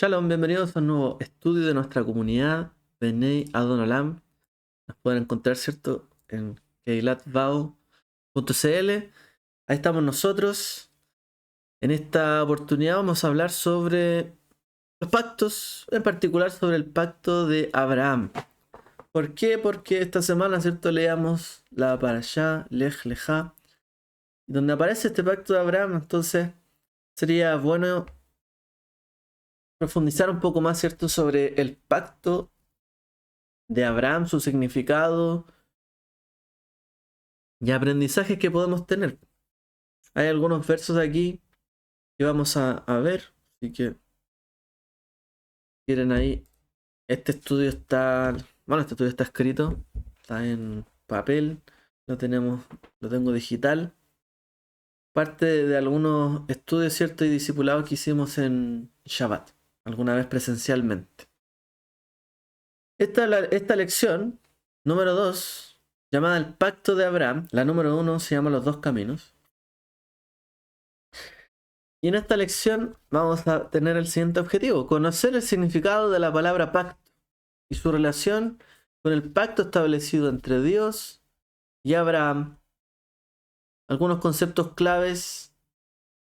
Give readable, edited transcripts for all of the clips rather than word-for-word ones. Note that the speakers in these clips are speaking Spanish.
Shalom, bienvenidos a un nuevo estudio de nuestra comunidad Bnei Adon Olam. Nos pueden encontrar, ¿cierto?, en keilatvao.cl. Ahí estamos nosotros. En esta oportunidad vamos a hablar sobre los pactos, en particular sobre el pacto de Abraham. ¿Por qué? Porque esta semana, ¿cierto?, leamos la Parashá Lech Lejá, donde aparece este pacto de Abraham. Entonces sería bueno profundizar un poco más, ¿cierto?, sobre el pacto de Abraham, su significado y aprendizajes que podemos tener. Hay algunos versos aquí que vamos a ver, así que quieren ahí. Este estudio está escrito, está en papel, lo tengo digital. Parte de algunos estudios, ¿cierto? Y discipulados que hicimos en Shabbat, alguna vez presencialmente. Esta lección, número 2, llamada el Pacto de Abraham, la número 1 se llama Los dos caminos. Y en esta lección vamos a tener el siguiente objetivo: conocer el significado de la palabra pacto y su relación con el pacto establecido entre Dios y Abraham. Algunos conceptos claves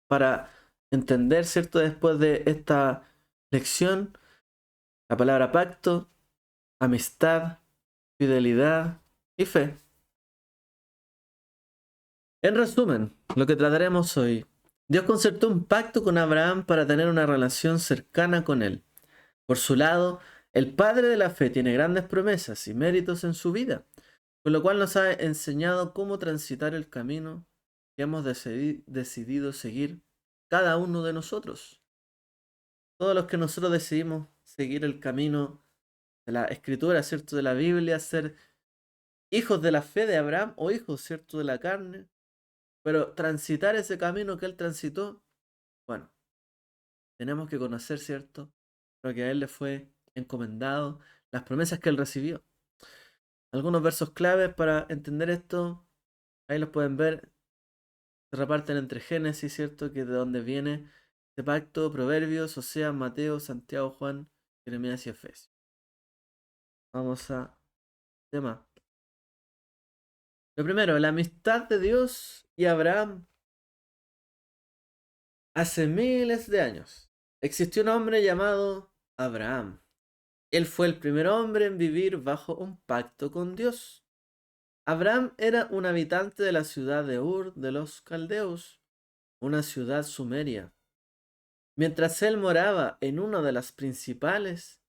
para entender, ¿cierto?, después de esta lección: la palabra pacto, amistad, fidelidad y fe. En resumen, lo que trataremos hoy: Dios concertó un pacto con Abraham para tener una relación cercana con él. Por su lado, el padre de la fe tiene grandes promesas y méritos en su vida, con lo cual nos ha enseñado cómo transitar el camino que hemos decidido seguir cada uno de nosotros. Todos los que nosotros decidimos seguir el camino de la escritura, ¿cierto?, de la Biblia, ser hijos de la fe de Abraham o hijos, ¿cierto?, de la carne, pero transitar ese camino que él transitó, bueno, tenemos que conocer, ¿cierto?, lo que a él le fue encomendado, las promesas que él recibió. Algunos versos claves para entender esto, ahí los pueden ver, se reparten entre Génesis, ¿cierto?, que es de donde viene este pacto, Proverbios, Oseas, Mateo, Santiago, Juan, Jeremías y Efesios. Vamos a tema. Lo primero, la amistad de Dios y Abraham. Hace miles de años existió un hombre llamado Abraham. Él fue el primer hombre en vivir bajo un pacto con Dios. Abraham era un habitante de la ciudad de Ur de los Caldeos, una ciudad sumeria. Mientras él moraba en una de las principales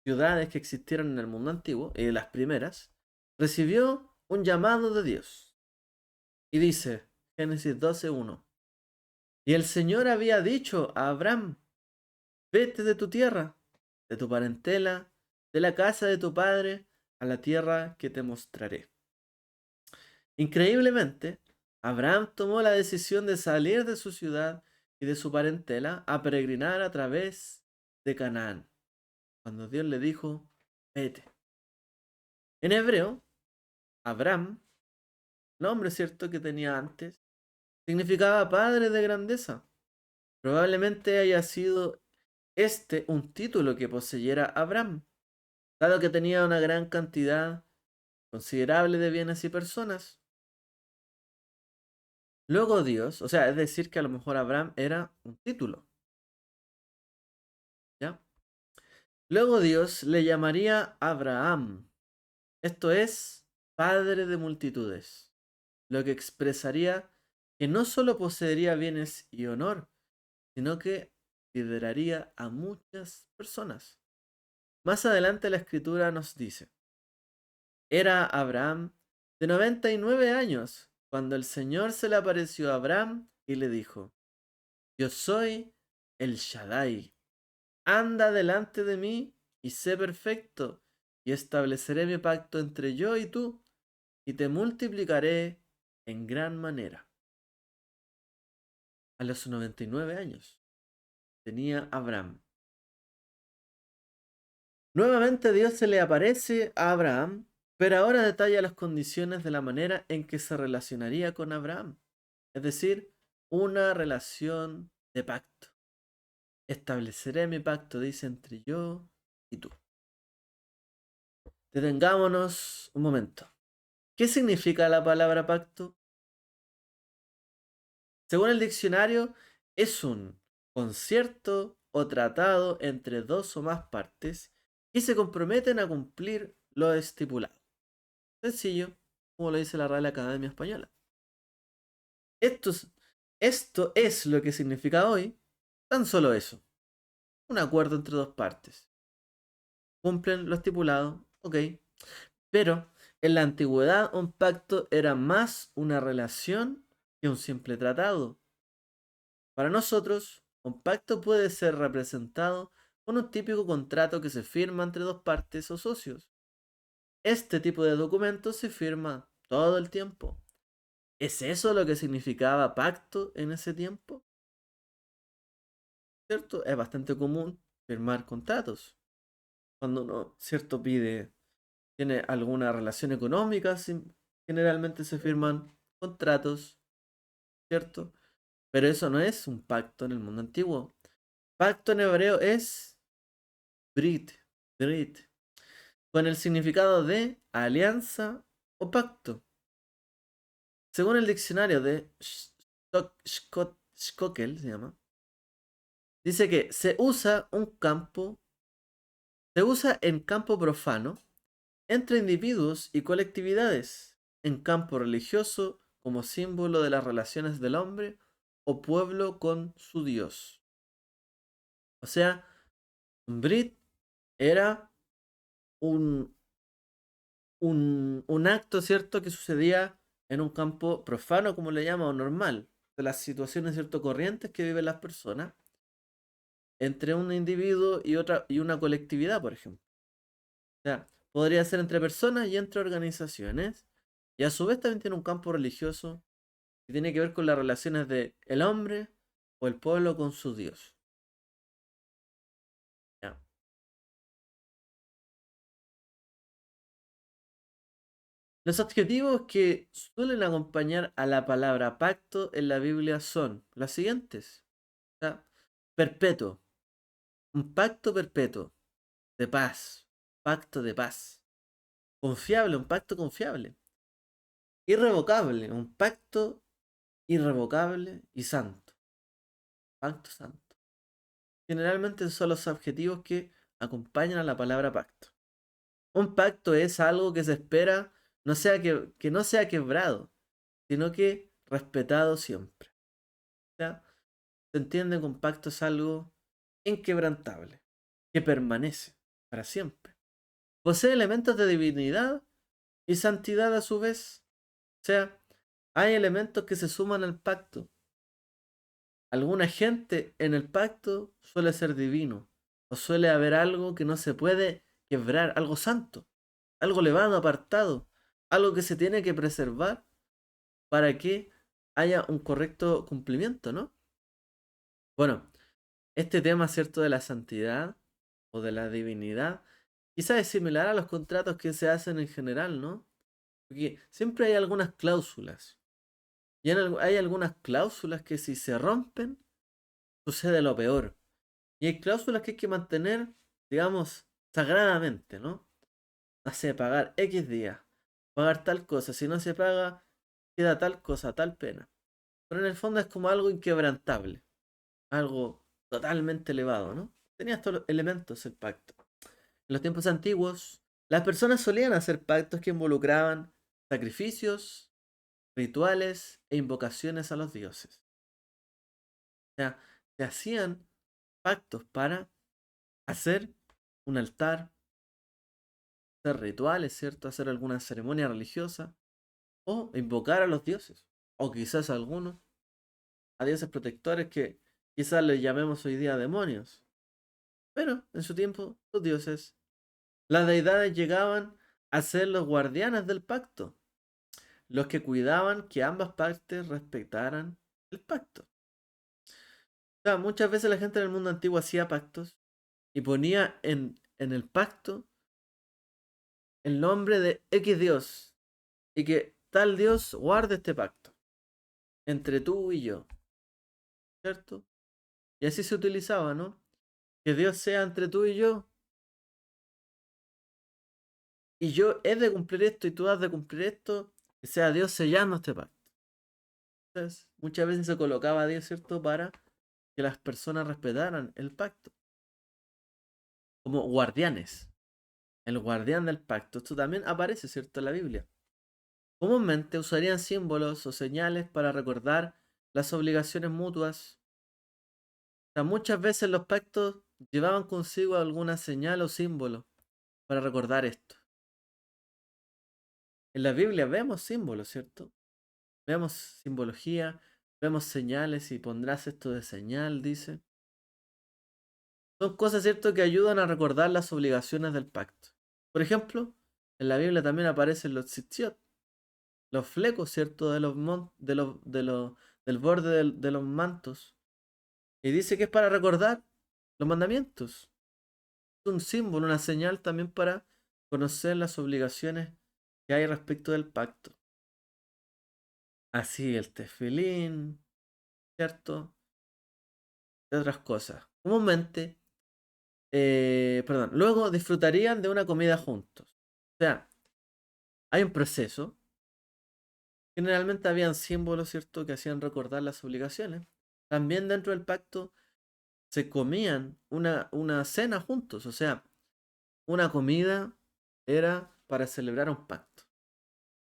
ciudades que existieron en el mundo antiguo, y de las primeras, recibió un llamado de Dios. Y dice, Génesis 12:1, y el Señor había dicho a Abraham: vete de tu tierra, de tu parentela, de la casa de tu padre, a la tierra que te mostraré. Increíblemente, Abraham tomó la decisión de salir de su ciudad y de su parentela a peregrinar a través de Canaán, cuando Dios le dijo, vete. En hebreo, Abraham, nombre cierto que tenía antes, significaba padre de grandeza. Probablemente haya sido este un título que poseyera Abraham, dado que tenía una gran cantidad considerable de bienes y personas. Luego Dios, o sea, es decir, que a lo mejor Abraham era un título, ¿ya? Luego Dios le llamaría Abraham, esto es, padre de multitudes, lo que expresaría que no solo poseería bienes y honor, sino que lideraría a muchas personas. Más adelante la escritura nos dice, era Abraham de 99 años cuando el Señor se le apareció a Abraham y le dijo, yo soy el Shaddai, anda delante de mí y sé perfecto, y estableceré mi pacto entre yo y tú, y te multiplicaré en gran manera. A los 99 años tenía Abraham. Nuevamente Dios se le aparece a Abraham, pero ahora detalla las condiciones de la manera en que se relacionaría con Abraham, es decir, una relación de pacto. estableceré mi pacto, dice, entre yo y tú. Detengámonos un momento. ¿Qué significa la palabra pacto? Según el diccionario, es un concierto o tratado entre dos o más partes y se comprometen a cumplir lo estipulado. Sencillo, como lo dice la Real Academia Española. Esto es, esto es lo que significa hoy, tan solo eso. Un acuerdo entre dos partes. Cumplen lo estipulado, ok. Pero en la antigüedad un pacto era más una relación que un simple tratado. Para nosotros, un pacto puede ser representado con un típico contrato que se firma entre dos partes o socios. Este tipo de documento se firma todo el tiempo. ¿Es eso lo que significaba pacto en ese tiempo? ¿Cierto? Es bastante común firmar contratos. Cuando uno, cierto, tiene alguna relación económica, generalmente se firman contratos, ¿cierto? Pero eso no es un pacto en el mundo antiguo. Pacto en hebreo es brit, brit, con el significado de alianza o pacto. Según el diccionario de Schkokel, se llama, dice que se usa en campo profano entre individuos y colectividades, en campo religioso como símbolo de las relaciones del hombre o pueblo con su Dios. O sea, un Brit era un, un acto, ¿cierto?, que sucedía en un campo profano, como le llaman, o normal, de las situaciones, ¿cierto?, corrientes que viven las personas, entre un individuo y una colectividad, por ejemplo. O sea, podría ser entre personas y entre organizaciones, y a su vez también tiene un campo religioso que tiene que ver con las relaciones de el hombre o el pueblo con su Dios. ¿Ya? Los adjetivos que suelen acompañar a la palabra pacto en la Biblia son los siguientes. ¿Ya? Perpetuo, un pacto perpetuo, de paz, pacto de paz. Confiable, un pacto confiable. Irrevocable, un pacto irrevocable y santo. Pacto santo. Generalmente son los adjetivos que acompañan a la palabra pacto. Un pacto es algo que se espera que no sea quebrado, sino que respetado siempre. O sea, se entiende que un pacto es algo inquebrantable, que permanece para siempre. Posee elementos de divinidad y santidad a su vez. O sea, hay elementos que se suman al pacto. Alguna gente en el pacto suele ser divino, o suele haber algo que no se puede quebrar, algo santo, algo elevado, apartado, algo que se tiene que preservar para que haya un correcto cumplimiento, ¿no? Bueno, este tema, ¿cierto?, de la santidad o de la divinidad, quizás es similar a los contratos que se hacen en general, ¿no? Porque siempre hay algunas cláusulas. Y hay algunas cláusulas que si se rompen, sucede lo peor. Y hay cláusulas que hay que mantener, digamos, sagradamente, ¿no? Hace pagar X días, pagar tal cosa. Si no se paga, queda tal cosa, tal pena. Pero en el fondo es como algo inquebrantable, algo totalmente elevado, ¿no? Tenía estos elementos el pacto. En los tiempos antiguos, las personas solían hacer pactos que involucraban sacrificios, rituales e invocaciones a los dioses. O sea, se hacían pactos para hacer un altar, hacer rituales, ¿cierto? Hacer alguna ceremonia religiosa o invocar a los dioses. O quizás a algunos, a dioses protectores que quizás les llamemos hoy día demonios. Pero en su tiempo, los dioses, las deidades llegaban a ser los guardianes del pacto, los que cuidaban que ambas partes respetaran el pacto. O sea, muchas veces la gente en el mundo antiguo hacía pactos y ponía en el pacto el nombre de X Dios y que tal Dios guarde este pacto entre tú y yo, ¿cierto? Y así se utilizaba, ¿no? Que Dios sea entre tú y yo. Y yo he de cumplir esto y tú has de cumplir esto. Que sea Dios sellando este pacto. Entonces, muchas veces se colocaba a Dios, ¿cierto? Para que las personas respetaran el pacto. Como guardianes. El guardián del pacto. Esto también aparece, ¿cierto? En la Biblia. Comúnmente usarían símbolos o señales para recordar las obligaciones mutuas. O sea, muchas veces los pactos llevaban consigo alguna señal o símbolo para recordar esto. En la Biblia vemos símbolos, ¿cierto? Vemos simbología, vemos señales y pondrás esto de señal, dice. Son cosas, ¿cierto?, que ayudan a recordar las obligaciones del pacto. Por ejemplo, en la Biblia también aparecen los tzitziot, los flecos, ¿cierto?, de del borde de los mantos. Y dice que es para recordar los mandamientos. Es un símbolo, una señal también para conocer las obligaciones que hay respecto del pacto. Así el tefilín, ¿cierto? De otras cosas. Comúnmente, luego disfrutarían de una comida juntos. O sea, hay un proceso. Generalmente habían símbolos, ¿cierto?, que hacían recordar las obligaciones. También dentro del pacto se comían una cena juntos. O sea, una comida era para celebrar un pacto.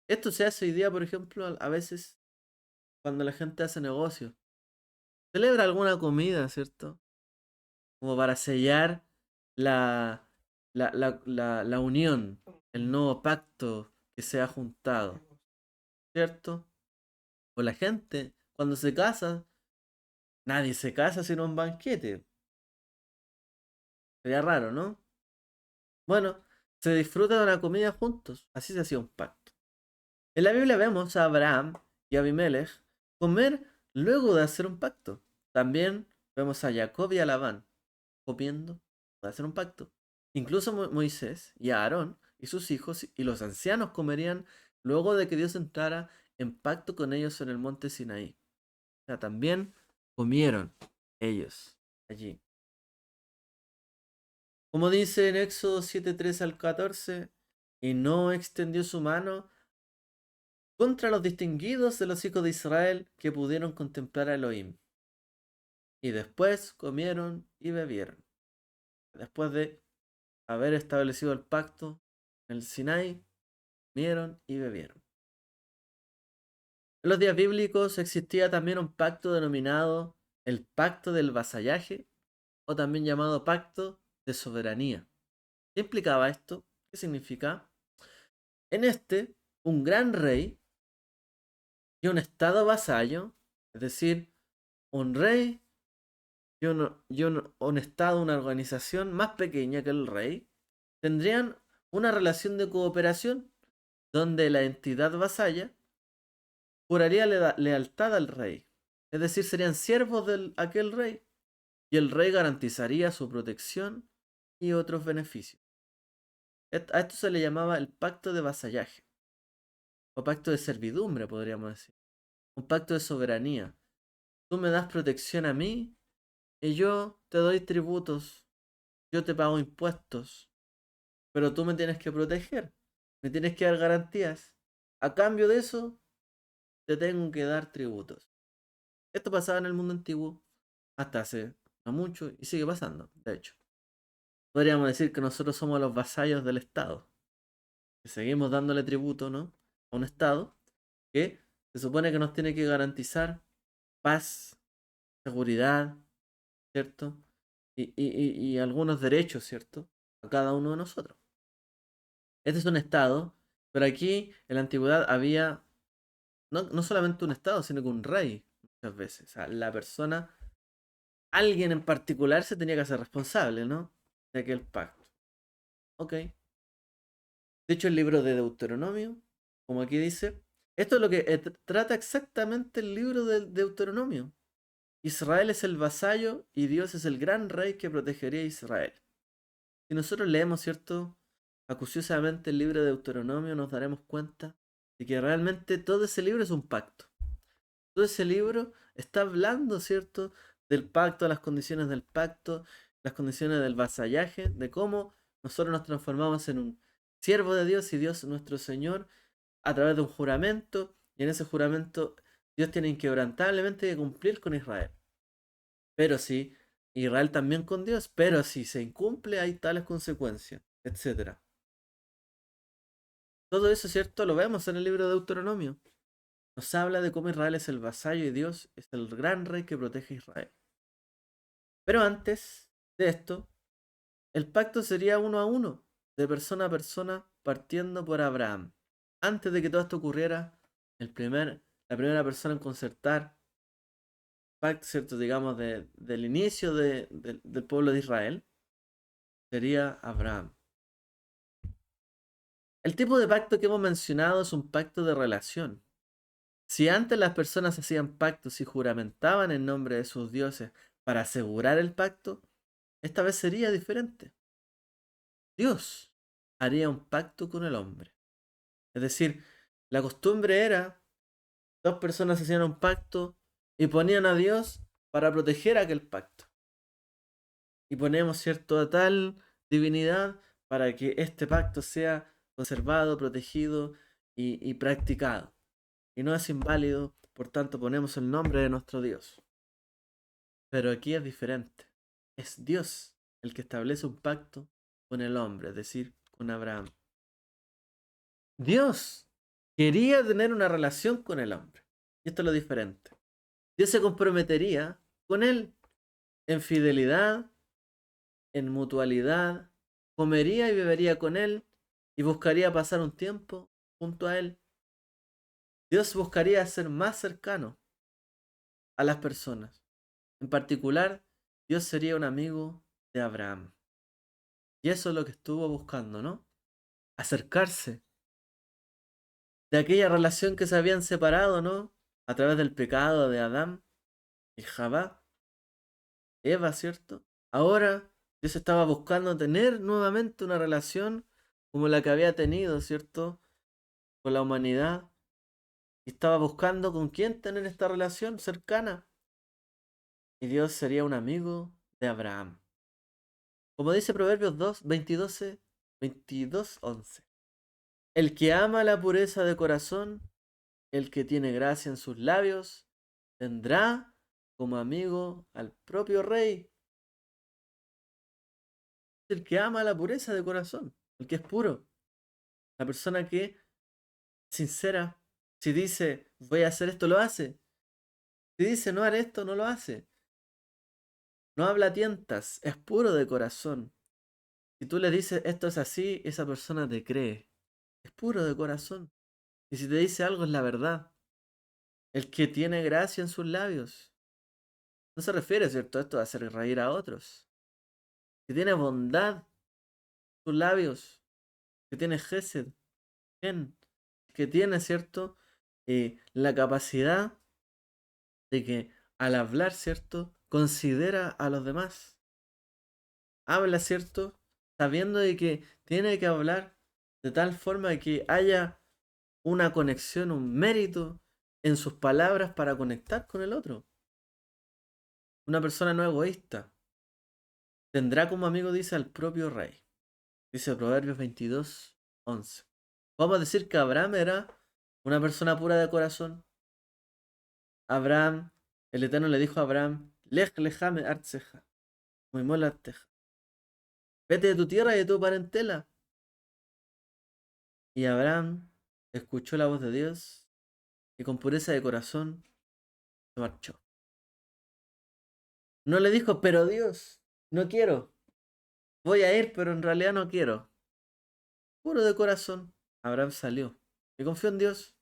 Esto se hace hoy día, por ejemplo, a veces cuando la gente hace negocios. Celebra alguna comida, ¿cierto? Como para sellar la, la unión, el nuevo pacto que se ha juntado, ¿cierto? O la gente, cuando se casa, nadie se casa sin un banquete. Sería raro, ¿no? Bueno, se disfruta de una comida juntos, así se hacía un pacto. En la Biblia vemos a Abraham y a Abimelech comer luego de hacer un pacto. También vemos a Jacob y a Labán comiendo para hacer un pacto. Incluso Moisés y Aarón y sus hijos y los ancianos comerían luego de que Dios entrara en pacto con ellos en el monte Sinaí. O sea, también comieron ellos allí. Como dice en Éxodo 7:13 al 14, y no extendió su mano contra los distinguidos de los hijos de Israel que pudieron contemplar a Elohim. Y después comieron y bebieron. Después de haber establecido el pacto en el Sinai, comieron y bebieron. En los días bíblicos existía también un pacto denominado el pacto del vasallaje, o también llamado pacto de soberanía. ¿Qué implicaba esto? ¿Qué significa? En este, un gran rey y un estado vasallo, es decir, un rey y un estado, una organización más pequeña que el rey, tendrían una relación de cooperación donde la entidad vasalla juraría lealtad al rey. Es decir, serían siervos de aquel rey y el rey garantizaría su protección y otros beneficios. A esto se le llamaba el pacto de vasallaje o pacto de servidumbre, podríamos decir. Un pacto de soberanía. Tú me das protección a mí y yo te doy tributos, yo te pago impuestos, pero tú me tienes que proteger, me tienes que dar garantías. A cambio de eso, te tengo que dar tributos. Esto pasaba en el mundo antiguo hasta hace no mucho y sigue pasando, de hecho. Podríamos decir que nosotros somos los vasallos del Estado, que seguimos dándole tributo, ¿no?, a un Estado que se supone que nos tiene que garantizar paz, seguridad, ¿cierto? Y algunos derechos, ¿cierto? A cada uno de nosotros. Este es un Estado, pero aquí en la antigüedad había no solamente un Estado, sino que un rey, muchas veces. O sea, la persona, alguien en particular se tenía que hacer responsable, ¿no?, de aquel pacto. Ok. De hecho, el libro de Deuteronomio, como aquí dice, esto es lo que trata exactamente el libro de Deuteronomio. Israel es el vasallo y Dios es el gran rey que protegería a Israel. Si nosotros leemos, ¿cierto?, acuciosamente el libro de Deuteronomio, nos daremos cuenta de que realmente todo ese libro es un pacto. Todo ese libro está hablando, ¿cierto?, del pacto, las condiciones del pacto, las condiciones del vasallaje, de cómo nosotros nos transformamos en un siervo de Dios y Dios nuestro Señor a través de un juramento, y en ese juramento Dios tiene inquebrantablemente que cumplir con Israel. Pero sí, Israel también con Dios, pero si se incumple hay tales consecuencias, etcétera. Todo eso, ¿cierto? Lo vemos en el libro de Deuteronomio. Nos habla de cómo Israel es el vasallo y Dios es el gran rey que protege a Israel. Pero antes de esto, el pacto sería uno a uno, de persona a persona, partiendo por Abraham. Antes de que todo esto ocurriera, la primera persona en concertar pacto, ¿cierto? Digamos, del inicio del pueblo de Israel, sería Abraham. El tipo de pacto que hemos mencionado es un pacto de relación. Si antes las personas hacían pactos y juramentaban en nombre de sus dioses para asegurar el pacto, esta vez sería diferente. Dios haría un pacto con el hombre. Es decir, la costumbre era, dos personas hacían un pacto y ponían a Dios para proteger aquel pacto. Y ponemos, cierto, a tal divinidad para que este pacto sea conservado, protegido y practicado. Y no es inválido, por tanto ponemos el nombre de nuestro Dios. Pero aquí es diferente. Es Dios el que establece un pacto con el hombre, es decir, con Abraham. Dios quería tener una relación con el hombre. Y esto es lo diferente. Dios se comprometería con él en fidelidad, en mutualidad, comería y bebería con él y buscaría pasar un tiempo junto a él. Dios buscaría ser más cercano a las personas. En particular, Dios sería un amigo de Abraham. Y eso es lo que estuvo buscando, ¿no? Acercarse de aquella relación que se habían separado, ¿no? A través del pecado de Adán y Jabá, Eva, ¿cierto? Ahora Dios estaba buscando tener nuevamente una relación como la que había tenido, ¿cierto? Con la humanidad. Y estaba buscando con quién tener esta relación cercana. Y Dios sería un amigo de Abraham. Como dice Proverbios 2, 22, 11. El que ama la pureza de corazón, el que tiene gracia en sus labios, tendrá como amigo al propio rey. El que ama la pureza de corazón, el que es puro, la persona que es sincera, si dice voy a hacer esto, lo hace. Si dice no haré esto, no lo hace. No habla tientas, es puro de corazón. Si tú le dices esto es así, esa persona te cree. Es puro de corazón. Y si te dice algo es la verdad. El que tiene gracia en sus labios. No se refiere, ¿cierto?, a esto de hacer reír a otros. Que tiene bondad en sus labios. Que tiene gesed. Que tiene, ¿cierto?, la capacidad de que al hablar, ¿cierto?, considera a los demás. Habla, ¿cierto?, sabiendo de que tiene que hablar de tal forma que haya una conexión, un mérito en sus palabras para conectar con el otro. Una persona no egoísta tendrá como amigo, dice, al propio rey. Dice Proverbios 22, 11. Vamos a decir que Abraham era una persona pura de corazón. Abraham, el Eterno le dijo a Abraham, Lej lejame artseja, muy mola arteja. Vete de tu tierra y de tu parentela. Y Abraham escuchó la voz de Dios y con pureza de corazón se marchó. No le dijo, pero Dios, no quiero. Voy a ir, pero en realidad no quiero. Puro de corazón, Abraham salió y confió en Dios.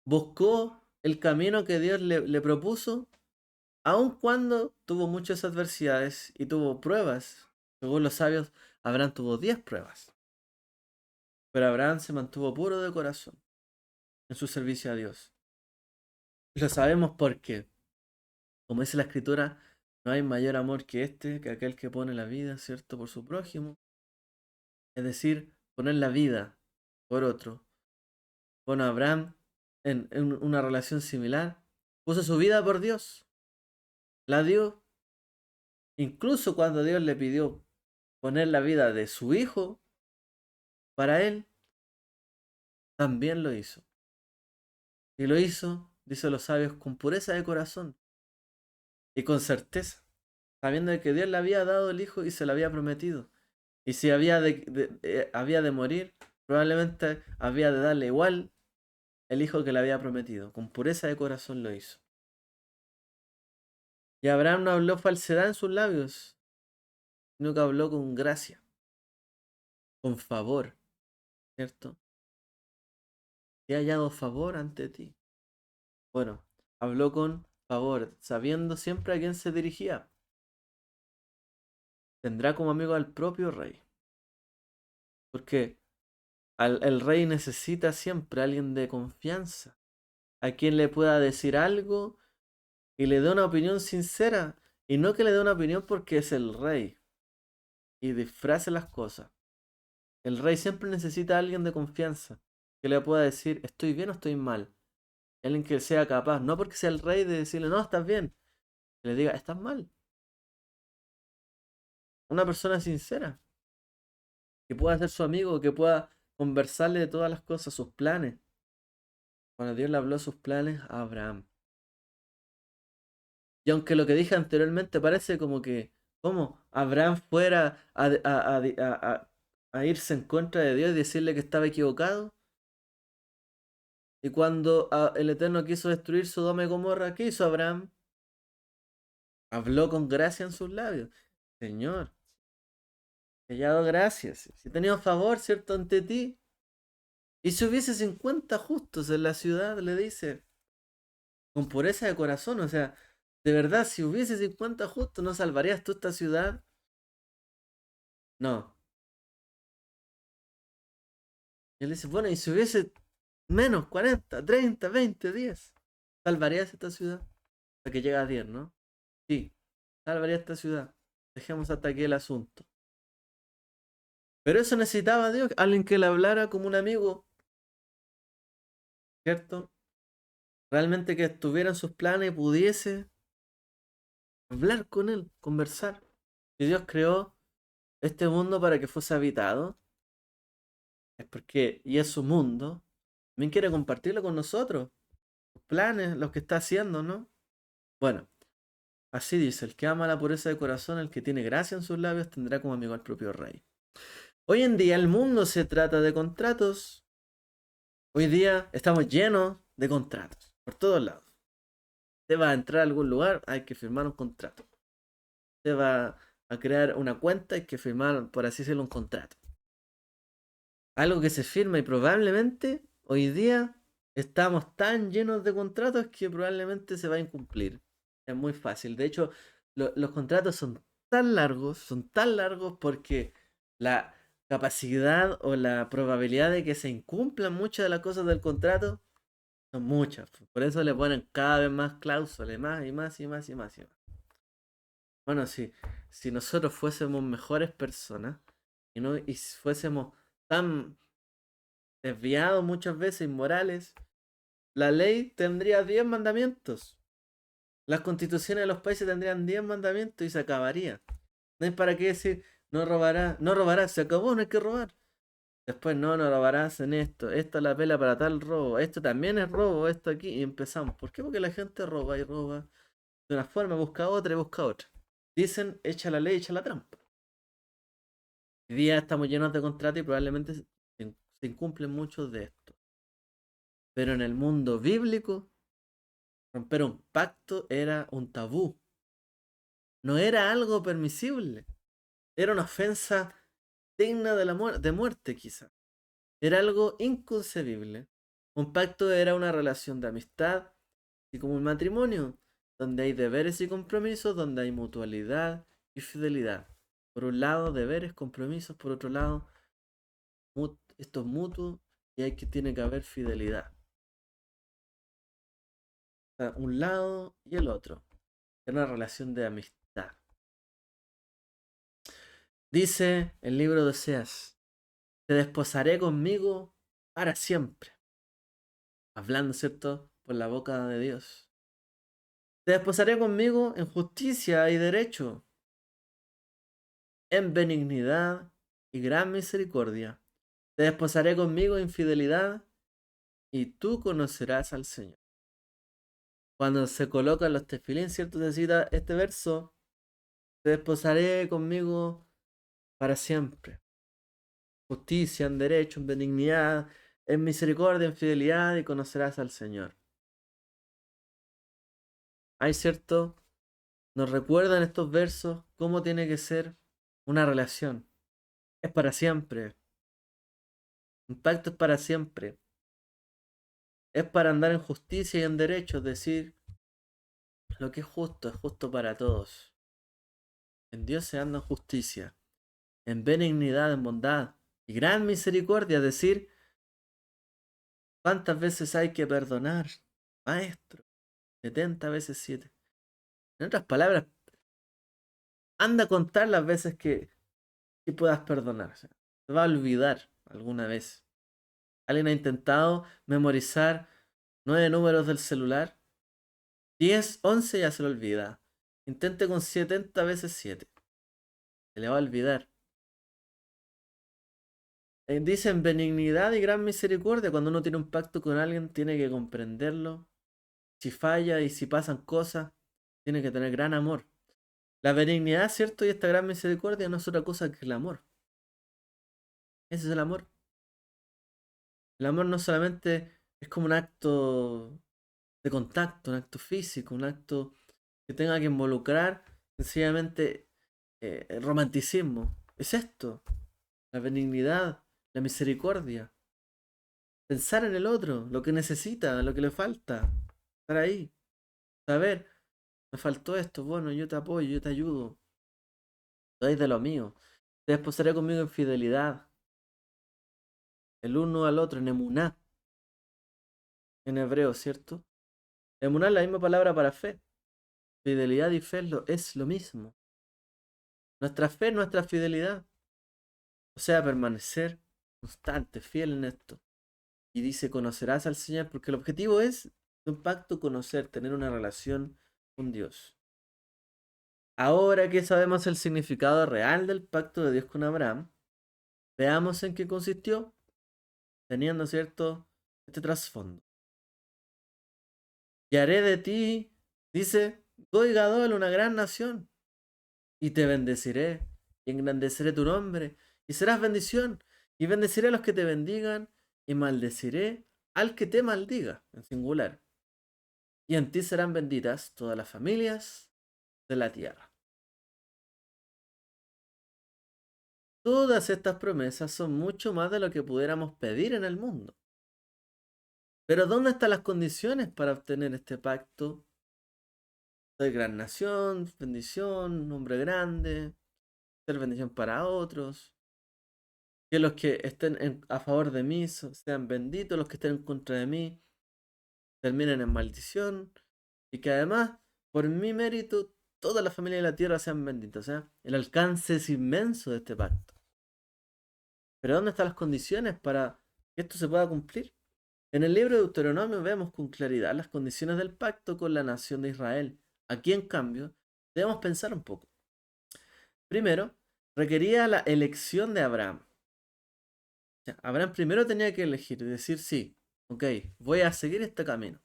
Buscó el camino que Dios le propuso, aun cuando tuvo muchas adversidades y tuvo pruebas. Según los sabios, Abraham tuvo 10 pruebas. Pero Abraham se mantuvo puro de corazón en su servicio a Dios. Lo sabemos porque, como dice la Escritura, no hay mayor amor que este, que aquel que pone la vida, ¿cierto?, por su prójimo. Es decir, poner la vida por otro. Bueno, Abraham, en una relación similar, Puso su vida por Dios. La dio. Incluso cuando Dios le pidió poner la vida de su hijo para él, también lo hizo. Y lo hizo, dice los sabios, con pureza de corazón y con certeza, sabiendo de que Dios le había dado el hijo y se lo había prometido. Y si había de morir, probablemente había de darle igual el hijo que le había prometido. Con pureza de corazón lo hizo. Y Abraham no habló falsedad en sus labios, sino que habló con gracia, con favor, ¿cierto? He hallado favor ante ti. Bueno, habló con favor, sabiendo siempre a quién se dirigía. Tendrá como amigo al propio rey. Porque el rey necesita siempre a alguien de confianza, a quien le pueda decir algo y le dé una opinión sincera. Y no que le dé una opinión porque es el rey y disfrace las cosas. El rey siempre necesita a alguien de confianza que le pueda decir estoy bien o estoy mal. Alguien que sea capaz, no porque sea el rey de decirle no, estás bien, que le diga estás mal. Una persona sincera, que pueda ser su amigo, que pueda conversarle de todas las cosas, sus planes. Cuando Dios le habló sus planes a Abraham. Y aunque lo que dije anteriormente parece como que, ¿cómo? Abraham fuera a irse en contra de Dios y decirle que estaba equivocado. Y cuando el Eterno quiso destruir Sodoma y Gomorra, ¿qué hizo Abraham? Habló con gracia en sus labios. Señor, te he dado gracias. Si he tenido favor, ¿cierto?, ante ti. Y si hubiese 50 justos en la ciudad, le dice, con pureza de corazón, o sea, de verdad, si hubiese 50 justos, ¿no salvarías tú esta ciudad? No. Y él dice, bueno, y si hubiese menos 40, 30, 20, 10, ¿salvarías esta ciudad? Para que llegue a 10, ¿no? Sí, salvaría esta ciudad. Dejemos hasta aquí el asunto. Pero eso necesitaba Dios, alguien que le hablara como un amigo, ¿cierto? Realmente que estuviera en sus planes y pudiese hablar con él, conversar. Y Dios creó este mundo para que fuese habitado, es porque, y es su mundo, también quiere compartirlo con nosotros, los planes, los que está haciendo, ¿no? Bueno, así dice, el que ama la pureza de corazón, el que tiene gracia en sus labios, tendrá como amigo al propio rey. Hoy en día el mundo se trata de contratos. Hoy día estamos llenos de contratos, por todos lados. Te va a entrar a algún lugar, hay que firmar un contrato. Te va a crear una cuenta, hay que firmar, por así decirlo, un contrato. Algo que se firma y probablemente hoy día estamos tan llenos de contratos que probablemente se va a incumplir. Es muy fácil. De hecho, los contratos son tan largos porque la capacidad o la probabilidad de que se incumplan muchas de las cosas del contrato son muchas. Por eso le ponen cada vez más cláusulas, más y más y más y más y más. Bueno, si nosotros fuésemos mejores personas y fuésemos tan desviados muchas veces, inmorales, la ley tendría 10 mandamientos. Las constituciones de los países tendrían 10 mandamientos y se acabaría. No hay para qué decir, no robarás, no robarás, se acabó, no hay que robar. Después, no, no robarás en esto, esta es la pela para tal robo, esto también es robo, esto aquí, y empezamos. ¿Por qué? Porque la gente roba y roba de una forma, busca otra y busca otra. Dicen, echa la ley, echa la trampa. Hoy día estamos llenos de contratos y probablemente se incumplen muchos de estos. Pero en el mundo bíblico, romper un pacto era un tabú. No era algo permisible. Era una ofensa digna de muerte, quizá. Era algo inconcebible. Un pacto era una relación de amistad, y como un matrimonio, donde hay deberes y compromisos, donde hay mutualidad y fidelidad. Por un lado, deberes, compromisos, por otro lado, esto es mutuo y tiene que haber fidelidad. O sea, un lado y el otro. Es una relación de amistad. Dice el libro de Oseas, te desposaré conmigo para siempre. Hablando, ¿cierto? Por la boca de Dios. Te desposaré conmigo en justicia y derecho, en benignidad y gran misericordia. Te desposaré conmigo en fidelidad y tú conocerás al Señor. Cuando se colocan los tefilín, ¿cierto? Se cita este verso, te desposaré conmigo para siempre. Justicia, en derecho, en benignidad, en misericordia, en fidelidad y conocerás al Señor. Hay cierto, nos recuerdan estos versos cómo tiene que ser una relación. Es para siempre. Un pacto es para siempre. Es para andar en justicia y en derecho, es decir, lo que es justo para todos. En Dios se anda en justicia, en benignidad, en bondad y gran misericordia, es decir, ¿cuántas veces hay que perdonar, maestro? 70 veces 7. En otras palabras, anda a contar las veces que puedas perdonar. O sea, te va a olvidar alguna vez. ¿Alguien ha intentado memorizar 9 números del celular? 10, 11 ya se lo olvida. Intente con 70 veces 7. Se le va a olvidar. Dicen benignidad y gran misericordia. Cuando uno tiene un pacto con alguien, tiene que comprenderlo. Si falla y si pasan cosas, tiene que tener gran amor. La benignidad, ¿cierto? Y esta gran misericordia no es otra cosa que el amor. Ese es el amor. El amor no solamente es como un acto de contacto, un acto físico, un acto que tenga que involucrar sencillamente el romanticismo. Es esto, la benignidad, la misericordia. Pensar en el otro, lo que necesita, lo que le falta. Estar ahí. Saber, me faltó esto, bueno, yo te apoyo, yo te ayudo. Doy de lo mío. Te desposaré conmigo en fidelidad. El uno al otro, en emuná, en hebreo, ¿cierto? Emuná es la misma palabra para fe. Fidelidad y fe es lo mismo. Nuestra fe es nuestra fidelidad. O sea, permanecer constante, fiel en esto. Y dice, conocerás al Señor, porque el objetivo es de un pacto conocer, tener una relación con Dios. Ahora que sabemos el significado real del pacto de Dios con Abraham, veamos en qué consistió, teniendo, ¿cierto?, este trasfondo. Y haré de ti, dice, Goy Gadol, una gran nación, y te bendeciré, y engrandeceré tu nombre, y serás bendición, y bendeciré a los que te bendigan, y maldeciré al que te maldiga, en singular. Y en ti serán benditas todas las familias de la tierra. Todas estas promesas son mucho más de lo que pudiéramos pedir en el mundo. Pero ¿dónde están las condiciones para obtener este pacto? Soy gran nación, bendición, nombre grande, ser bendición para otros. Que los que estén a favor de mí sean benditos, los que estén en contra de mí terminen en maldición. Y que además, por mi mérito, toda la familia de la tierra sean benditas. O sea, el alcance es inmenso de este pacto. Pero ¿dónde están las condiciones para que esto se pueda cumplir? En el libro de Deuteronomio vemos con claridad las condiciones del pacto con la nación de Israel. Aquí, en cambio, debemos pensar un poco. Primero, requería la elección de Abraham. O sea, Abraham primero tenía que elegir y decir sí, ok, voy a seguir este camino.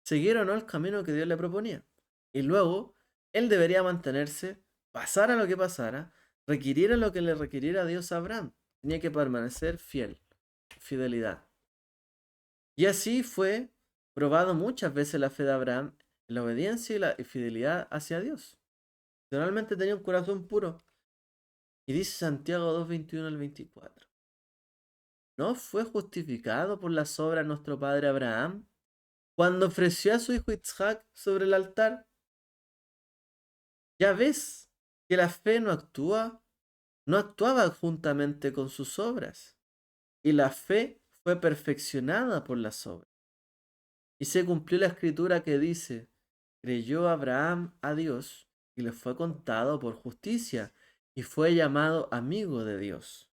Seguir o no el camino que Dios le proponía. Y luego, él debería mantenerse, pasara lo que pasara, requiriera lo que le requiriera Dios a Abraham. Tenía que permanecer fiel, fidelidad. Y así fue probado muchas veces la fe de Abraham en la obediencia y la fidelidad hacia Dios. Realmente tenía un corazón puro. Y dice Santiago 2:21 al 24. ¿No fue justificado por las obras nuestro padre Abraham cuando ofreció a su hijo Isaac sobre el altar? Ya ves que la fe no actuaba juntamente con sus obras. Y la fe fue perfeccionada por las obras. Y se cumplió la escritura que dice, creyó Abraham a Dios y le fue contado por justicia y fue llamado amigo de Dios.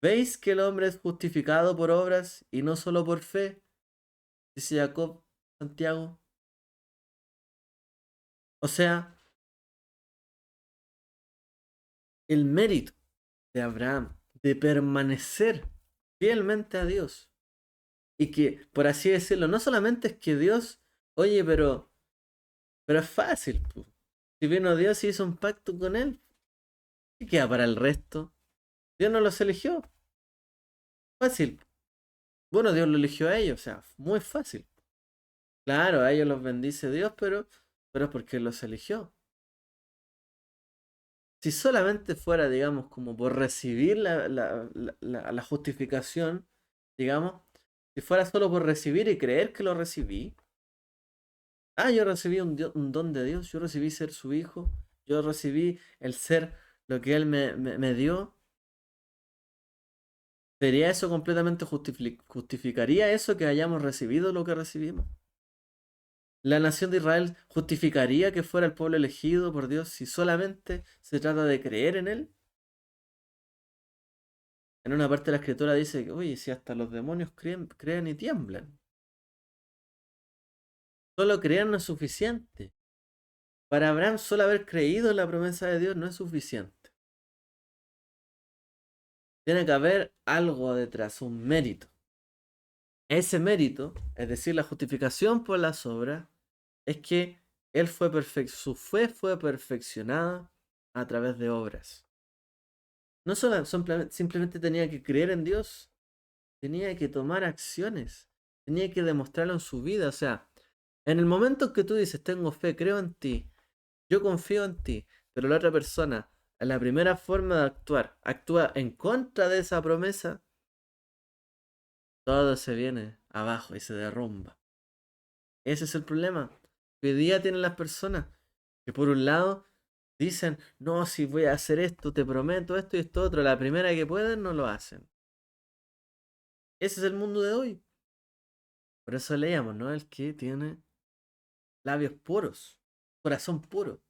¿Veis que el hombre es justificado por obras y no solo por fe? Dice Jacob, Santiago. O sea, el mérito de Abraham de permanecer fielmente a Dios. Y que, por así decirlo, no solamente es que Dios, oye, pero es fácil, po. Si vino Dios y hizo un pacto con él, ¿qué queda para el resto? Dios no los eligió. Fácil. Bueno, Dios lo eligió a ellos, o sea, muy fácil. Claro, a ellos los bendice Dios, pero es porque los eligió. Si solamente fuera, digamos, como por recibir la justificación, digamos, si fuera solo por recibir y creer que lo recibí, yo recibí un don de Dios, yo recibí ser su hijo, yo recibí el ser lo que Él me dio. ¿Sería eso completamente justificaría eso que hayamos recibido lo que recibimos? ¿La nación de Israel justificaría que fuera el pueblo elegido por Dios si solamente se trata de creer en Él? En una parte de la escritura dice que, oye, si hasta los demonios creen y tiemblan. Solo creer no es suficiente. Para Abraham, solo haber creído en la promesa de Dios no es suficiente. Tiene que haber algo detrás, un mérito. Ese mérito, es decir, la justificación por las obras, es que su fe fue perfeccionada a través de obras. No solo, simplemente tenía que creer en Dios, tenía que tomar acciones, tenía que demostrarlo en su vida. O sea, en el momento que tú dices, tengo fe, creo en ti, yo confío en ti, pero la otra persona, la primera forma de actuar, actúa en contra de esa promesa, todo se viene abajo y se derrumba. Ese es el problema que hoy día tienen las personas, que por un lado dicen, no, si voy a hacer esto, te prometo esto y esto otro, la primera que pueden no lo hacen. Ese es el mundo de hoy. Por eso leíamos, ¿no? El que tiene labios puros, corazón puro.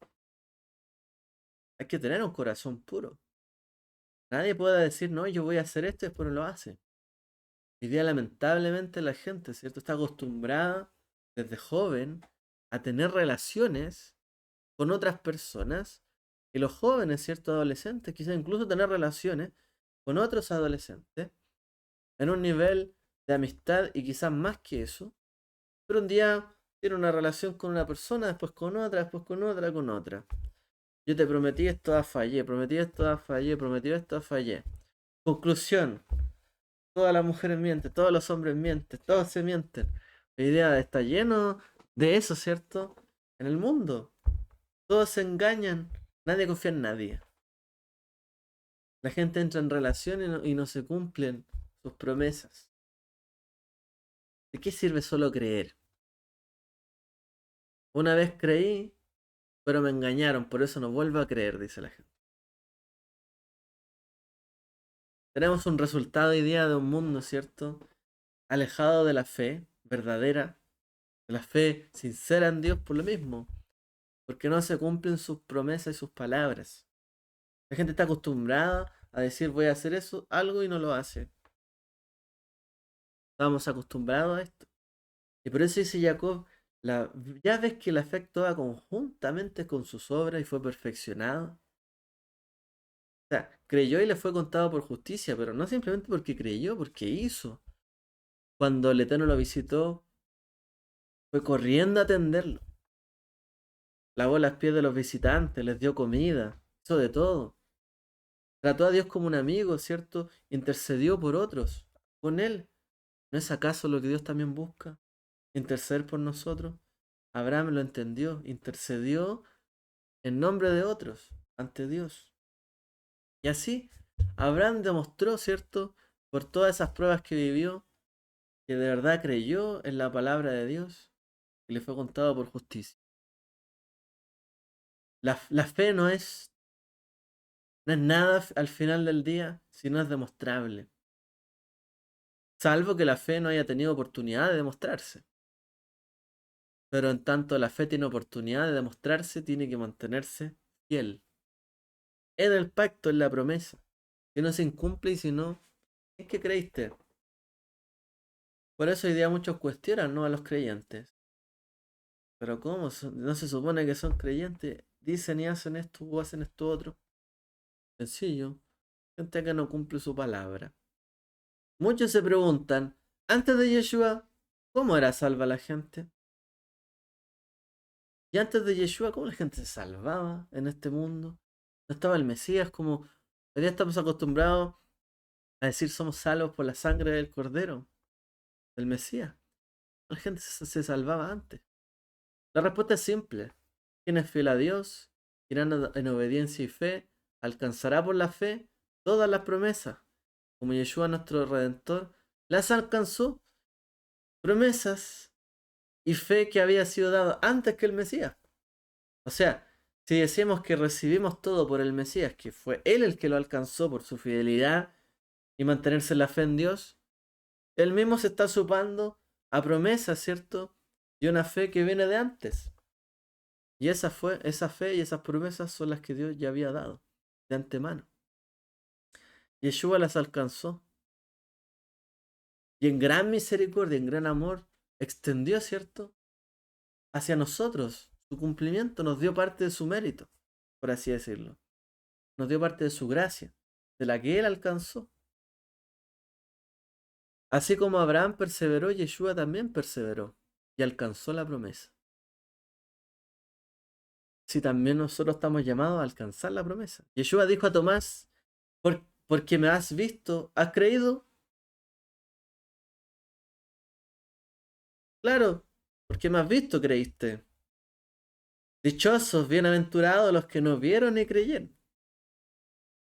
Hay que tener un corazón puro. Nadie puede decir, no, yo voy a hacer esto y después no lo hace. Hoy día lamentablemente la gente, ¿cierto? Está acostumbrada desde joven a tener relaciones con otras personas y los jóvenes, ¿cierto? Adolescentes, quizás incluso tener relaciones con otros adolescentes en un nivel de amistad y quizás más que eso, pero un día tiene una relación con una persona, después con otra, después con otra, con otra. Yo te prometí esto, fallé, prometí esto, fallé, prometí esto, fallé. Conclusión, todas las mujeres mienten, todos los hombres mienten, todos se mienten. La idea está lleno de eso, ¿cierto? En el mundo. Todos se engañan, nadie confía en nadie. La gente entra en relación y no se cumplen sus promesas. ¿De qué sirve solo creer? Una vez creí, pero me engañaron, por eso no vuelvo a creer, dice la gente. Tenemos un resultado hoy día de un mundo, ¿cierto? Alejado de la fe verdadera, de la fe sincera en Dios por lo mismo, porque no se cumplen sus promesas y sus palabras. La gente está acostumbrada a decir voy a hacer eso, algo y no lo hace. Estamos acostumbrados a esto. Y por eso dice Jacob, ya ves que la fe actúa conjuntamente con sus obras y fue perfeccionado. O sea, creyó y le fue contado por justicia, pero no simplemente porque creyó, porque hizo. Cuando el Eterno lo visitó, fue corriendo a atenderlo. Lavó las pies de los visitantes, les dio comida, hizo de todo. Trató a Dios como un amigo, ¿cierto? Intercedió por otros, con él. ¿No es acaso lo que Dios también busca? Interceder por nosotros. Abraham lo entendió, intercedió en nombre de otros ante Dios. Y así, Abraham demostró, ¿cierto? Por todas esas pruebas que vivió, que de verdad creyó en la palabra de Dios y le fue contado por justicia. La fe no es nada al final del día si no es demostrable. Salvo que la fe no haya tenido oportunidad de demostrarse. Pero en tanto la fe tiene oportunidad de demostrarse, tiene que mantenerse fiel. En el pacto, en la promesa. Que no se incumple y si no, ¿en qué creíste? Por eso hoy día muchos cuestionan, ¿no? A los creyentes. Pero ¿cómo? ¿No se supone que son creyentes? Dicen y hacen esto o hacen esto otro. Sencillo. Gente que no cumple su palabra. Muchos se preguntan, antes de Yeshua, ¿cómo era salva la gente? Y antes de Yeshua, ¿cómo la gente se salvaba en este mundo? No estaba el Mesías, como hoy día estamos acostumbrados a decir somos salvos por la sangre del Cordero, del Mesías. La gente se salvaba antes. La respuesta es simple. Quien es fiel a Dios, quien anda en obediencia y fe, alcanzará por la fe todas las promesas. Como Yeshua nuestro Redentor, las alcanzó. Promesas y fe que había sido dado antes que el Mesías. O sea, si decimos que recibimos todo por el Mesías, que fue Él el que lo alcanzó por su fidelidad y mantenerse en la fe en Dios, Él mismo se está supando a promesas, ¿cierto? Y una fe que viene de antes. Y esa fe y esas promesas son las que Dios ya había dado de antemano. Yeshua las alcanzó. Y en gran misericordia, en gran amor, extendió, ¿cierto?, hacia nosotros su cumplimiento, nos dio parte de su mérito, por así decirlo. Nos dio parte de su gracia, de la que Él alcanzó. Así como Abraham perseveró, Yeshua también perseveró y alcanzó la promesa. Si también nosotros estamos llamados a alcanzar la promesa. Yeshua dijo a Tomás, porque me has visto, ¿has creído? Claro, porque me has visto, creíste. Dichosos, bienaventurados los que no vieron y creyeron.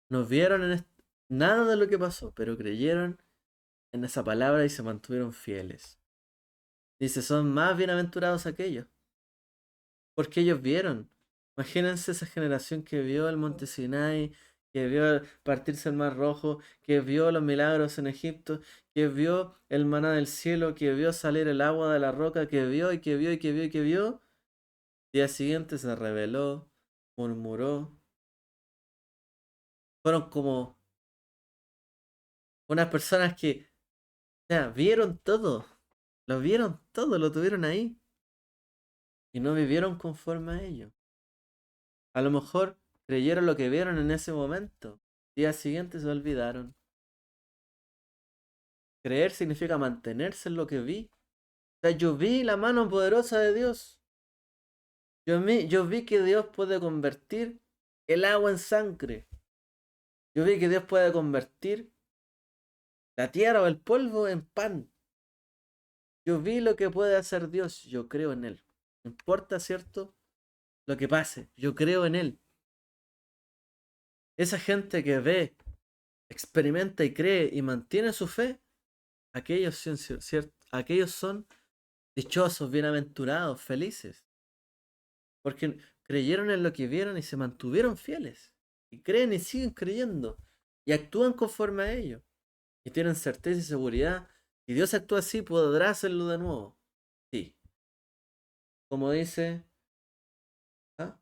No vieron nada de lo que pasó, pero creyeron en esa palabra y se mantuvieron fieles. Dice, son más bienaventurados aquellos, porque ellos vieron. Imagínense esa generación que vio el monte Sinai, que vio partirse el mar rojo, que vio los milagros en Egipto, que vio el maná del cielo, que vio salir el agua de la roca, que vio y que vio y que vio y que vio. Día siguiente se rebeló, murmuró. Fueron como unas personas que ya, vieron todo, lo tuvieron ahí y no vivieron conforme a ello. A lo mejor creyeron lo que vieron en ese momento. Día siguiente se olvidaron. Creer significa mantenerse en lo que vi. O sea, yo vi la mano poderosa de Dios. Yo vi que Dios puede convertir el agua en sangre. Yo vi que Dios puede convertir la tierra o el polvo en pan. Yo vi lo que puede hacer Dios. Yo creo en Él. No importa, ¿cierto?, lo que pase. Yo creo en Él. Esa gente que ve, experimenta y cree y mantiene su fe, aquellos son dichosos, bienaventurados, felices. Porque creyeron en lo que vieron y se mantuvieron fieles. Y creen y siguen creyendo. Y actúan conforme a ello. Y tienen certeza y seguridad. Si Dios actúa así, podrá hacerlo de nuevo. Sí. Como dice. ¿Ah?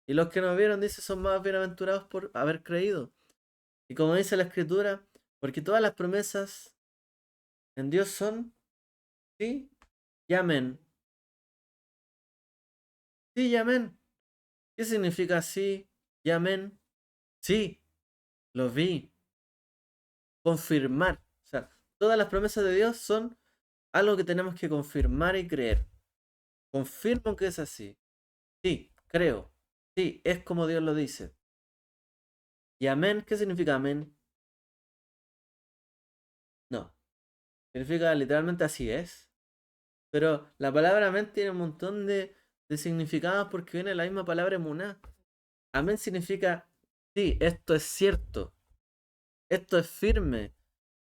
Y los que no vieron, dice, son más bienaventurados por haber creído. Y como dice la Escritura, porque todas las promesas en Dios son sí y amén. Sí y amén. ¿Qué significa sí y amén? Sí, lo vi. Confirmar. O sea, todas las promesas de Dios son algo que tenemos que confirmar y creer. Confirmo que es así. Sí, creo. Sí, es como Dios lo dice. ¿Y amén? ¿Qué significa amén? No. Significa literalmente así es. Pero la palabra amén tiene un montón de significados porque viene la misma palabra emuná. Amén significa, sí, esto es cierto, esto es firme,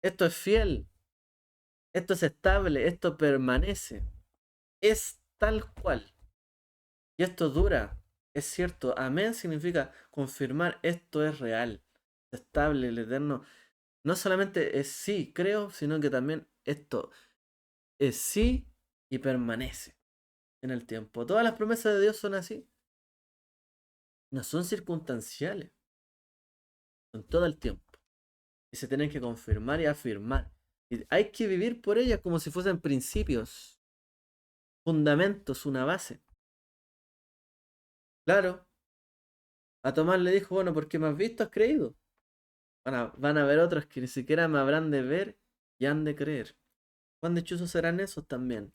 esto es fiel, esto es estable, esto permanece, es tal cual. Y esto dura, es cierto. Amén significa confirmar esto es real, estable, el eterno. No solamente es sí, creo, sino que también esto es sí y permanece en el tiempo. Todas las promesas de Dios son así. No son circunstanciales, son todo el tiempo. Y se tienen que confirmar y afirmar. Y hay que vivir por ellas como si fuesen principios. fundamentos, una base. Claro, a Tomás le dijo, bueno, porque me has visto, has creído. Van a haber otros que ni siquiera me habrán de ver y han de creer. ¿Cuán dichosos serán esos también?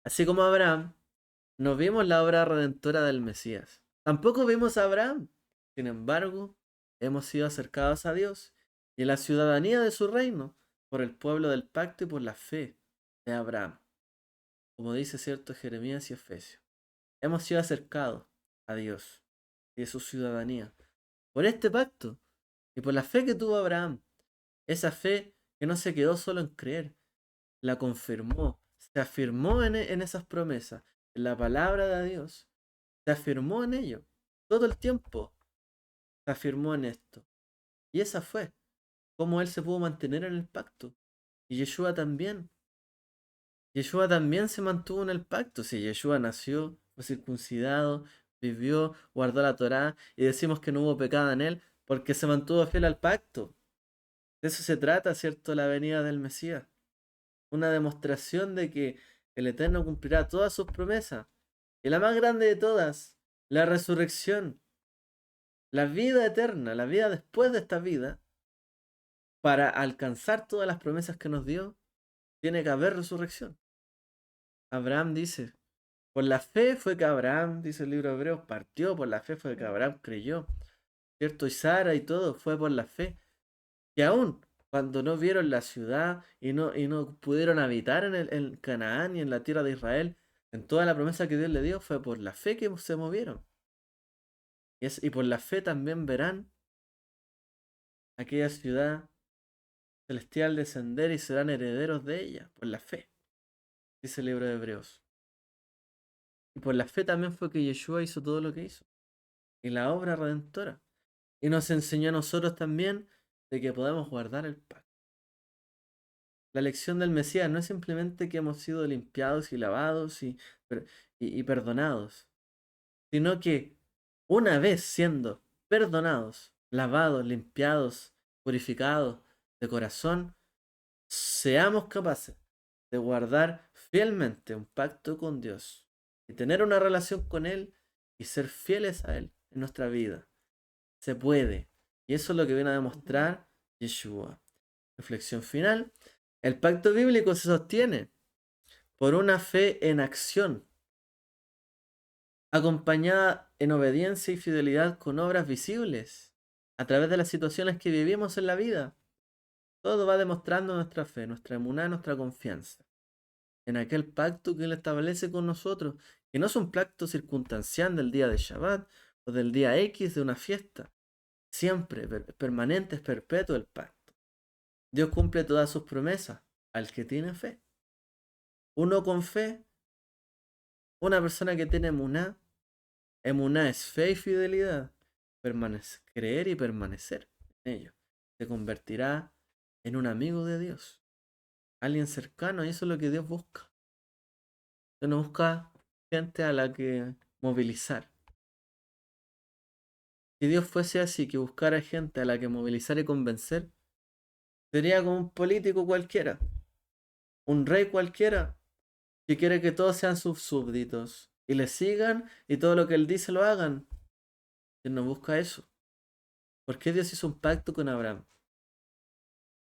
Así como Abraham, no vimos la obra redentora del Mesías. Tampoco vimos a Abraham. Sin embargo, hemos sido acercados a Dios y a la ciudadanía de su reino por el pueblo del pacto y por la fe de Abraham. Como dice cierto Jeremías y Efesios. Hemos sido acercados a Dios y a su ciudadanía por este pacto y por la fe que tuvo Abraham. Esa fe que no se quedó solo en creer, la confirmó, se afirmó en esas promesas, en la palabra de Dios, se afirmó en ello. Todo el tiempo se afirmó en esto. Y esa fue como él se pudo mantener en el pacto. Y Yeshua también. Yeshua también se mantuvo en el pacto. Si Yeshua nació, fue circuncidado, vivió, guardó la Torá y decimos que no hubo pecado en él porque se mantuvo fiel al pacto. De eso se trata, ¿cierto? La venida del Mesías. Una demostración de que el Eterno cumplirá todas sus promesas. Y la más grande de todas, la resurrección, la vida eterna, la vida después de esta vida, para alcanzar todas las promesas que nos dio, tiene que haber resurrección. Abraham dice, por la fe fue que Abraham, dice el libro de Hebreos, partió, por la fe fue que Abraham creyó, ¿cierto? Y Sara y todo fue por la fe. Y aún cuando no vieron la ciudad y no pudieron habitar en Canaán y en la tierra de Israel, en toda la promesa que Dios le dio, fue por la fe que se movieron. Y por la fe también verán aquella ciudad celestial descender y serán herederos de ella, por la fe, dice el libro de Hebreos. Y por la fe también fue que Yeshua hizo todo lo que hizo. Y la obra redentora. Y nos enseñó a nosotros también de que podemos guardar el pacto. La lección del Mesías no es simplemente que hemos sido limpiados y lavados y perdonados, sino que una vez siendo perdonados, lavados, limpiados, purificados de corazón, seamos capaces de guardar fielmente un pacto con Dios y tener una relación con Él y ser fieles a Él en nuestra vida. Se puede. Y eso es lo que viene a demostrar Yeshua. Reflexión final. El pacto bíblico se sostiene por una fe en acción, acompañada en obediencia y fidelidad con obras visibles, a través de las situaciones que vivimos en la vida. Todo va demostrando nuestra fe, nuestra emuná, nuestra confianza en aquel pacto que Él establece con nosotros, que no es un pacto circunstancial del día de Shabbat o del día X de una fiesta. Siempre, permanente, es perpetuo el pacto. Dios cumple todas sus promesas al que tiene fe. Uno con fe, una persona que tiene emuná, emuná es fe y fidelidad, creer y permanecer en ello. Se convertirá en un amigo de Dios, alguien cercano, y eso es lo que Dios busca. Dios no busca gente a la que movilizar. Si Dios fuese así, que buscara gente a la que movilizar y convencer, sería como un político cualquiera, un rey cualquiera, que quiere que todos sean sus súbditos y le sigan y todo lo que él dice lo hagan. Dios no busca eso. ¿Por qué Dios hizo un pacto con Abraham?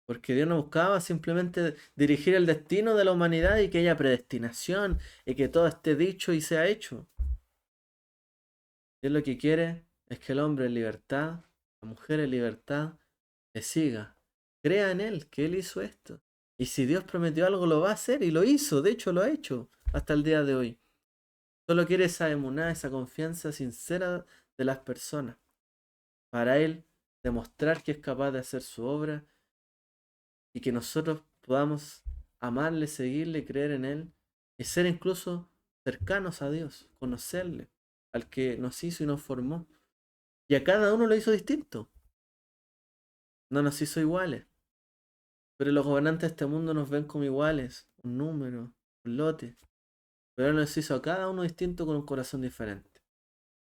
Porque Dios no buscaba simplemente dirigir el destino de la humanidad y que haya predestinación y que todo esté dicho y sea hecho. Dios lo que quiere es que el hombre en libertad, la mujer en libertad, le siga. Crea en Él, que Él hizo esto. Y si Dios prometió algo, lo va a hacer y lo hizo. De hecho, lo ha hecho hasta el día de hoy. Solo quiere esa emuná, esa confianza sincera de las personas. Para Él demostrar que es capaz de hacer su obra y que nosotros podamos amarle, seguirle, creer en Él y ser incluso cercanos a Dios, conocerle, al que nos hizo y nos formó. Y a cada uno lo hizo distinto. No nos hizo iguales. Pero los gobernantes de este mundo nos ven como iguales, un número, un lote. Pero Él nos hizo a cada uno distinto con un corazón diferente.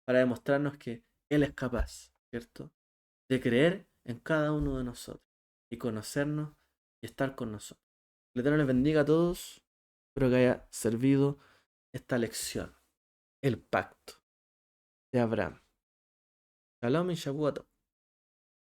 Para demostrarnos que Él es capaz, ¿cierto? De creer en cada uno de nosotros y conocernos y estar con nosotros. Que el Eterno les bendiga a todos. Espero que haya servido esta lección. El pacto de Abraham. Shalom y Shavuot.